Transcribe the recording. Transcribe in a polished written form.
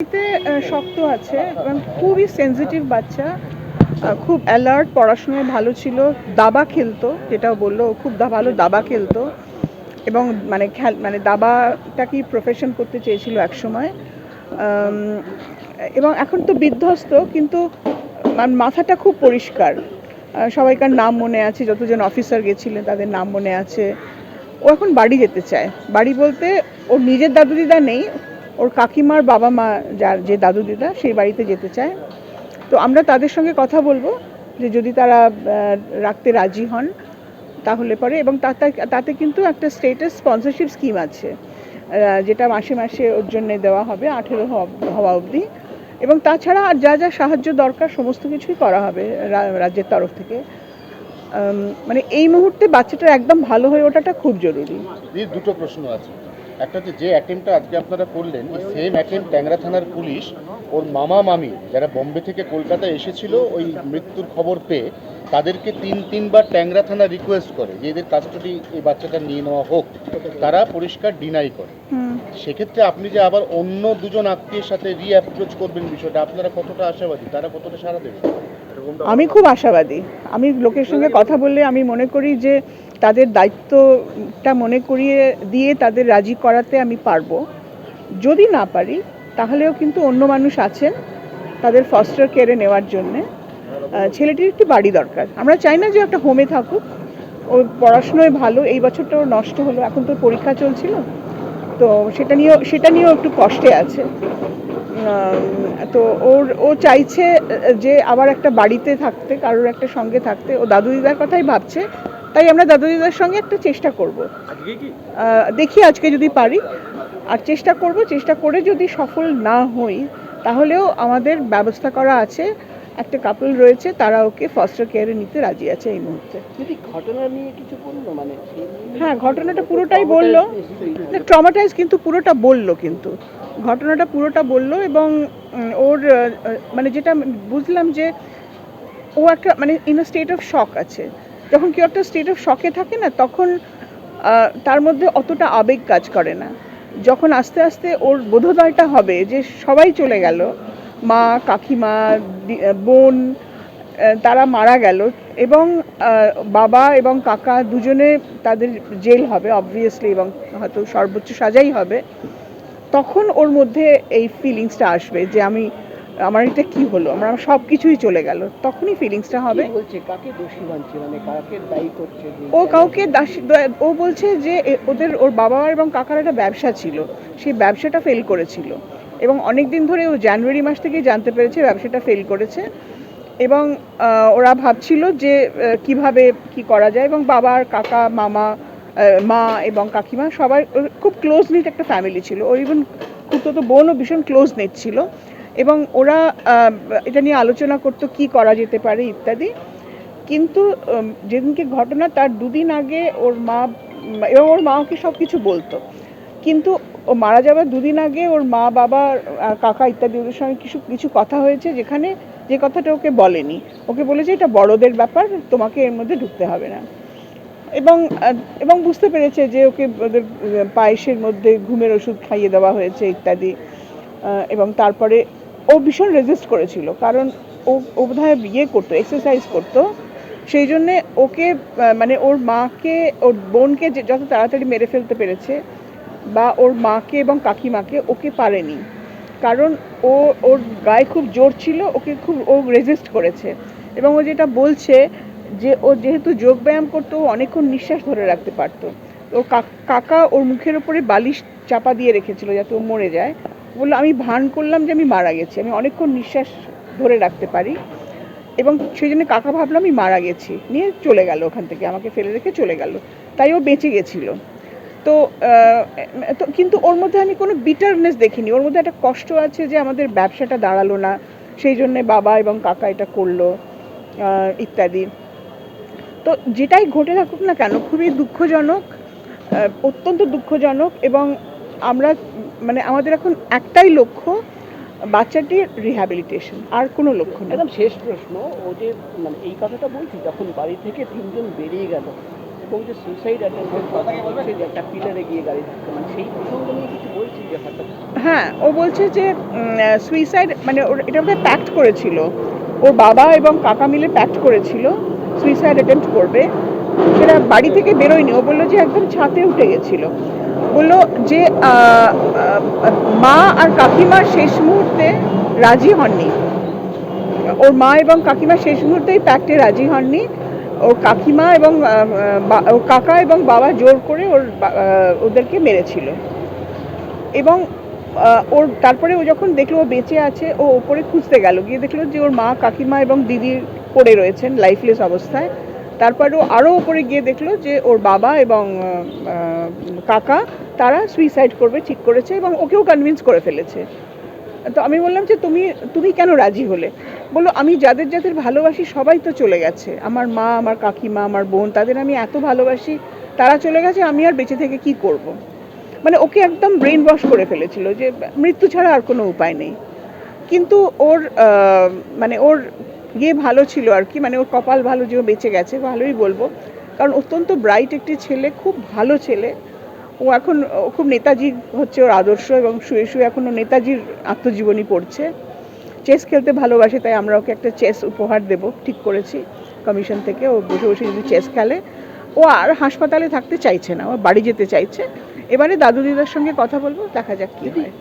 এতে শক্ত আছে এবং খুবই সেনজিটিভ বাচ্চা, খুব অ্যালার্ট, পড়াশোনায় ভালো ছিল, দাবা খেলতো, যেটা বললো ও খুব ভালো দাবা খেলতো এবং মানে দাবাটাকেই প্রফেশন করতে চেয়েছিল একসময়। এবং এখন তো বিধ্বস্ত, কিন্তু মাথাটা খুব পরিষ্কার। সবাইকার নাম মনে আছে, যতজন অফিসার গেছিলেন তাদের নাম মনে আছে। ও এখন বাড়ি যেতে চায়। বাড়ি বলতে ওর নিজের দাদু দিদা নেই, ওর কাকিমার বাবা মা যার যে দাদু দিদা সেই বাড়িতে যেতে চায়। তো আমরা তাদের সঙ্গে কথা বলবো যে যদি তারা রাখতে রাজি হন তাহলে পরে, এবং তাতে কিন্তু একটা স্টেটাস স্পন্সরশিপ স্কিম আছে, যেটা মাসে মাসে ওর জন্য দেওয়া হবে 18 হওয়া অবধি। এবং তাছাড়া আর যা যা সাহায্য দরকার সমস্ত কিছুই করা হবে রাজ্যের তরফ থেকে। মানে এই মুহূর্তে বাচ্চাটার একদম ভালো হয়ে ওঠাটা খুব জরুরি। দুটো প্রশ্ন আছে। একটা হচ্ছে, যে অ্যাটেম্পটা আজকে আপনারা করলেন, এই সেম অ্যাটেম্প ট্যাংরা থানার পুলিশ ওর মামা মামি যারা বোম্বে থেকে কলকাতায় এসেছিল ওই মৃত্যুর খবর পেয়ে তাদেরকে তিনবার ট্যাংরা থানা রিকোয়েস্ট করে যে এদের কাস্টডি এই বাচ্চাটা নিয়ে নেওয়া হোক, তারা পরিষ্কার ডিনাই করে। সেক্ষেত্রে আপনি যে আবার অন্য দুজন আত্মীয়ের সাথে রিঅ্যাপ্রোচ করবেন, বিষয়টা আপনারা কতটা আশাবাদী, তারা কতটা সাড়া দেবে? আমি খুব আশাবাদী। আমি লোকের সঙ্গে কথা বললে আমি মনে করি যে তাদের দায়িত্বটা মনে করিয়ে দিয়ে তাদের রাজি করাতে আমি পারবো। যদি না পারি তাহলেও কিন্তু অন্য মানুষ আছেন তাদের ফস্টার কেয়ারে নেওয়ার জন্যে। ছেলেটির একটু বাড়ি দরকার। আমরা চাই না যে একটা হোমে থাকুক, ও পড়াশুনোয় ভালো, এই বছরটা ওর নষ্ট হলো, এখন তো পরীক্ষা চলছিল, তো সেটা নিয়েও একটু কষ্টে আছে। তো ও চাইছে যে আবার একটা বাড়িতে থাকতে, কারোর একটা সঙ্গে থাকতে। ও দাদু দিদার কথাই ভাবছে, তাই আমরা দাদু দিদার সঙ্গে একটা চেষ্টা করব। দেখি আজকে যদি পারি, আর চেষ্টা করে যদি সফল না হই তাহলেও আমাদের ব্যবস্থা করা আছে। একটা কাপল রয়েছে, তারা ওকে ফস্টার কেয়ারে নিতে রাজি আছে এই মুহূর্তে। যদি ঘটনা নিয়ে কিছু বললো, মানে হ্যাঁ, ঘটনাটা পুরোটাই বললো, ট্রমাটাইজ কিন্তু পুরোটা বললো, কিন্তু ঘটনাটা পুরোটা বললো। এবং ওর মানে যেটা বুঝলাম যে ও একটা মানে ইন স্টেট অফ শক আছে। যখন কেউ একটা স্টেট অফ শকে থাকে না, তখন তার মধ্যে অতটা আবেগ কাজ করে না। যখন আস্তে আস্তে ওর বোধোদয়টা হবে যে সবাই চলে গেল, মা, কাকিমা, বোন, তারা মারা গেল, এবং বাবা এবং কাকা দুজনে তাদের জেল হবে অবভিয়াসলি, এবং হয়তো সর্বোচ্চ সাজাই হবে, তখন ওর মধ্যে এই ফিলিংসটা আসবে যে আমার এটা কি হলো, আমার সব কিছুই চলে গেল, তখনই ফিলিংসটা হবে। কাকে দোষী মানছে, মানে কাকে দায়ী করছে? ও কাউকে ও বলছে যে ওর বাবা এবং কাকার একটা ব্যবসা ছিল, সেই ব্যবসাটা ফেল করেছিল, এবং অনেক দিন ধরে ও জানুয়ারি মাস থেকেই জানতে পেরেছে ব্যবসাটা ফেল করেছে। এবং ওরা ভাবছিল যে কিভাবে কি করা যায়, এবং বাবা আর কাকা, মামা, মা এবং কাকিমা সবাই খুব ক্লোজ নিট একটা ফ্যামিলি ছিল। ওর ইভেন খুব বোনও ভীষণ ক্লোজ নিট ছিল, এবং ওরা এটা নিয়ে আলোচনা করতো কি করা যেতে পারে ইত্যাদি। কিন্তু যেদিনকে ঘটনা তার দুদিন আগে ওর মা এবং ওর মা ওকে সব কিছু বলতো, কিন্তু ও মারা যাওয়ার দুদিন আগে ওর মা, বাবা, কাকা ইত্যাদি ওদের সঙ্গে কিছু কথা হয়েছে, যেখানে যে কথাটা ওকে বলেনি। ওকে বলেছে এটা বড়দের ব্যাপার, তোমাকে এর মধ্যে ঢুকতে হবে না। এবং বুঝতে পেরেছে যে ওকে ওদের পায়েসের মধ্যে ঘুমের ওষুধ খাইয়ে দেওয়া হয়েছে ইত্যাদি। এবং তারপরে ও ভীষণ রেজিস্ট করেছিল, কারণ ও বোধহয় করতো, এক্সারসাইজ করতো, সেই জন্যে ওকে মানে ওর মাকে, ওর বোনকে যত তাড়াতাড়ি মেরে ফেলতে পেরেছে, বা ওর মাকে এবং কাকিমাকে, ওকে পারেনি, কারণ ওর গায়ে খুব জোর ছিল, ও রেজিস্ট করেছে। এবং ও যেটা বলছে যে ও যেহেতু যোগব্যায়াম করতো, ও অনেকক্ষণ নিঃশ্বাস ধরে রাখতে পারতো। তো কাকা ওর মুখের উপরে বালিশ চাপা দিয়ে রেখেছিল যাতে ও মরে যায়। বললো আমি ভান করলাম যে আমি মারা গেছি, আমি অনেকক্ষণ নিঃশ্বাস ধরে রাখতে পারি, এবং সেই জন্য কাকা ভাবলো আমি মারা গেছি, নিয়ে চলে গেল ওখান থেকে, আমাকে ফেলে রেখে চলে গেল, তাই ও বেঁচে গেছিলো। তো কিন্তু ওর মধ্যে আমি কোনো বিটারনেস দেখিনি, ওর মধ্যে একটা কষ্ট আছে যে আমাদের ব্যবসাটা দাঁড়ালো না, সেই জন্যে বাবা এবং কাকা এটা করলো ইত্যাদি। তো যেটাই ঘটে থাকুক না কেন, খুবই দুঃখজনক, অত্যন্ত দুঃখজনক। এবং আমরা মানে আমাদের এখন একটাই লক্ষ্য, বাচ্চাটির রিহ্যাবিলিটেশন, আর কোনো লক্ষ্য নেই। একদম শেষ প্রশ্ন, ও যে মানে এই কথাটা বলছি, যখন বাড়ি থেকে তিনজন বেরিয়ে গেল, এবং যে সুইসাইড অ্যাটেম্পের কথা বলছে যে একটা পিলারে গিয়ে গাড়ি ধাক্কা, মানে সেই প্রসঙ্গ নিয়ে কিছু বলছি যে হঠাৎ হ্যাঁ, ও বলছে যে সুইসাইড মানে এটা বোধহয় প্যাক্ট করেছিল, ওর বাবা এবং কাকা মিলে প্যাক্ট করেছিল সুইসাইড অ্যাটেম্প্ট করবে। সেটা বাড়ি থেকে বেরোয়নি, ও বললো যে একদম ছাদে উঠে গেছিল। বললো যে মা আর কাকিমা শেষ মুহূর্তে রাজি হননি, ওর মা এবং কাকিমা শেষ মুহূর্তে এই প্যাক্টে রাজি হননি। ওর কাকিমা এবং ওর কাকা এবং বাবা জোর করে ওদেরকে মেরেছিল। এবং ওর তারপরে ও যখন দেখলো ও বেঁচে আছে, ও ওপরে খুঁজতে গেল, গিয়ে দেখলো যে ওর মা কাকিমা এবং দিদি পড়ে রয়েছেন লাইফলেস অবস্থায়। তারপর ও আরও ওপরে গিয়ে দেখলো যে ওর বাবা এবং কাকা তারা সুইসাইড করবে ঠিক করেছে এবং ওকেও কনভিন্স করে ফেলেছে। তো আমি বললাম যে তুমি কেন রাজি হলে? বললো আমি যাদের যাদের ভালোবাসি সবাই তো চলে গেছে, আমার মা, আমার কাকিমা, আমার বোন, তাদের আমি এত ভালোবাসি, তারা চলে গেছে, আমি আর বেঁচে থেকে কি করব। মানে ওকে একদম ব্রেন ওয়াশ করে ফেলেছিল যে মৃত্যু ছাড়া আর কোনো উপায় নেই। কিন্তু ওর মানে ওর ভালো ছিল আর কি, মানে ওর কপাল ভালো যে ও বেঁচে গেছে, ভালোই বলবো। কারণ অত্যন্ত ব্রাইট একটি ছেলে, খুব ভালো ছেলে। ও এখন খুব নেতাজি হচ্ছে ওর আদর্শ, এবং শুয়ে শুয়ে এখনও নেতাজির আত্মজীবনী পড়ছে। চেস খেলতে ভালোবাসে, তাই আমরা ওকে একটা চেস উপহার দেব ঠিক করেছি কমিশন থেকে। ও বসে বসে যদি চেস খেলে, ও আর হাসপাতালে থাকতে চাইছে না, ও বাড়ি যেতে চাইছে। এবারে দাদু দিদার সঙ্গে কথা বলবো, দেখা যাক কী হয়।